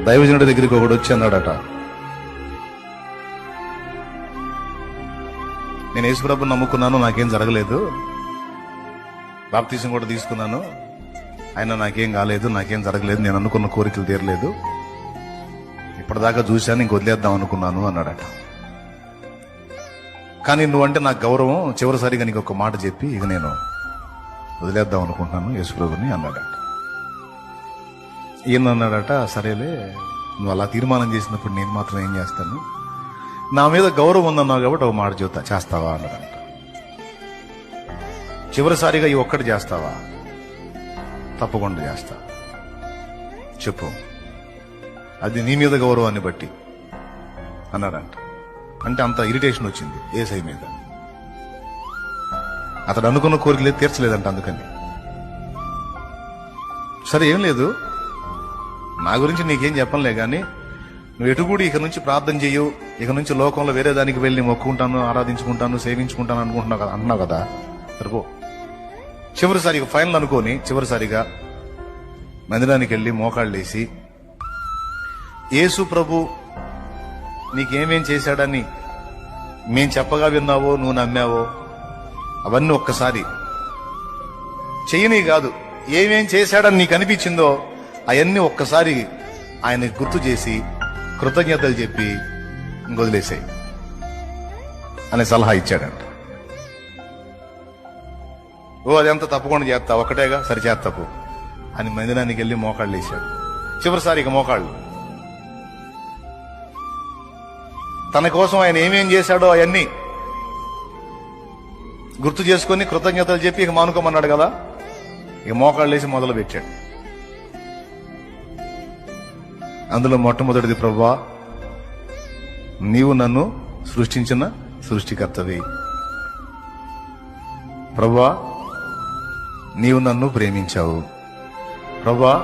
దైవజనుడి దగ్గరికి ఒకడు వచ్చి అన్నాడట, నేను యేసుప్రభుని నమ్ముకున్నాను, నాకేం జరగలేదు, బాప్తీసం కూడా తీసుకున్నాను, అయినా నాకేం కాలేదు, నాకేం జరగలేదు, నేను అనుకున్న కోరికలు తీరలేదు, ఇప్పటిదాకా చూశాను, ఇంక వదిలేద్దాం అనుకున్నాను అన్నాడట. కానీ నువ్వంటే నాకు గౌరవం, చివరిసారిగా నీకు ఒక మాట చెప్పి ఇక నేను వదిలేద్దాం అనుకుంటున్నాను యేసుప్రభుని అన్నాడట. ఈయన అన్నాడట, సరేలే, నువ్వు అలా తీర్మానం చేసినప్పుడు నేను మాత్రం ఏం చేస్తాను, నా మీద గౌరవం ఉందన్నావు కాబట్టి ఒక మాట చెబుతా, చేస్తావా అన్నాడంట. చివరిసారిగా ఈ ఒక్కటి చేస్తావా? తప్పకుండా చేస్తా, చెప్పు, అది నీ మీద గౌరవాన్ని బట్టి అన్నాడంట. అంటే అంత ఇరిటేషన్ వచ్చింది యేసయ్య మీద. అతడు అనుకున్న కోరికలే తీర్చలేదంట. అందుకని సరే ఏం లేదు, నా గురించి నీకేం చెప్పనులే, కానీ నువ్వు ఎటు కూడా ఇక నుంచి ప్రార్థన చెయ్యు, ఇక నుంచి లోకంలో వేరే దానికి వెళ్ళి మొక్కుంటాను, ఆరాధించుకుంటాను, సేవించుకుంటాను అనుకుంటున్నావు కదా, అన్నావు కదా, సరిపో. చివరిసారిగా ఫైనల్ అనుకోని చివరిసారిగా మందిరానికి వెళ్ళి మోకాళ్ళు వేసి, యేసు ప్రభు నీకేమేం చేశాడని మేం చెప్పగా విన్నావో, నువ్వు నమ్మావో, అవన్నీ ఒక్కసారి చెయ్యని కాదు, ఏమేం చేశాడని నీకు అనిపించిందో అవన్నీ ఒక్కసారి ఆయన గుర్తు చేసి కృతజ్ఞతలు చెప్పి ఇంకొదిలేసాయి అనే సలహా ఇచ్చాడంట. ఓ అదంతా తప్పకుండా చేస్తా, ఒకటేగా, సరి చేస్తాపు అని మందిరానికి వెళ్ళి మోకాళ్ళు వేశాడు. చివరిసారిగా మోకాళ్ళు తన కోసం ఆయన ఏమేం చేశాడో అవన్నీ గుర్తు చేసుకుని కృతజ్ఞతలు చెప్పి ఇక మానుకోమన్నాడు కదా, ఇక మోకాళ్ళు వేసి మొదలు పెట్టాడు. అందులో మొట్టమొదటిది, ప్రభువా నీవు నన్ను సృష్టించిన సృష్టికర్తవి, ప్రభువా నీవు నన్ను ప్రేమించావు, ప్రభువా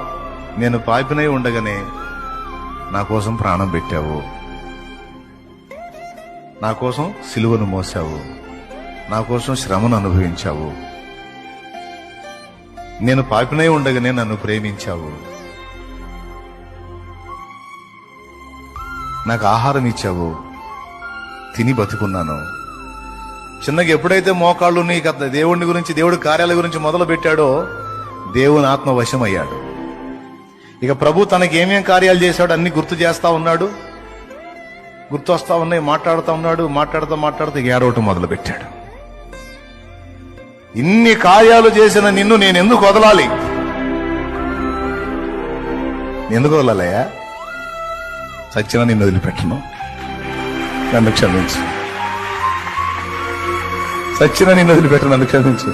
నేను పాపినై ఉండగానే నా కోసం ప్రాణం పెట్టావు, నా కోసం సిలువను మోసావు, నా కోసం శ్రమను అనుభవించావు, నేను పాపినై ఉండగానే నన్ను ప్రేమించావు, నాకు ఆహారం ఇచ్చావు, తిని బతుకున్నాను. చిన్నగా ఎప్పుడైతే మోకాళ్ళు నీకు దేవుడి గురించి, దేవుడి కార్యాల గురించి మొదలు పెట్టాడో దేవుని ఆత్మ వశమయ్యాడు. ఇక ప్రభు తనకి ఏమేం కార్యాలు చేశాడు అన్ని గుర్తు చేస్తా ఉన్నాడు, గుర్తు వస్తా ఉన్నాయి, మాట్లాడుతూ ఉన్నాడు. మాట్లాడుతూ ఇక ఏడవటం మొదలు పెట్టాడు. ఇన్ని కార్యాలు చేసిన నిన్ను నేను ఎందుకు వదలాలి? ఎందుకు వదలాలయ్యా? సచ్చినా నిన్ను వదిలిపెట్టను, నన్ను క్షమించు. సచ్చినా నిన్ను వదిలిపెట్టను, నన్ను క్షమించు.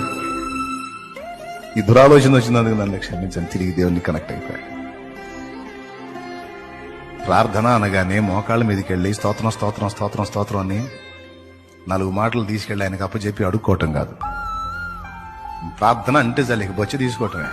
ఈ దురాలోచన వచ్చినందుకు నన్ను క్షమించని తిరిగి దేవుణ్ణి కనెక్ట్ అయిపోయాడు. ప్రార్థన అనగానే మోకాళ్ళ మీదకి వెళ్ళి స్తోత్రం స్తోత్రం స్తోత్రం స్తోత్రం అని 4 మాటలు తీసుకెళ్ళి ఆయనకు అప్పచెప్పి అడుక్కోవటం కాదు. ప్రార్థన అంటే చాలు, ఇక బొచ్చి తీసుకోవటమే.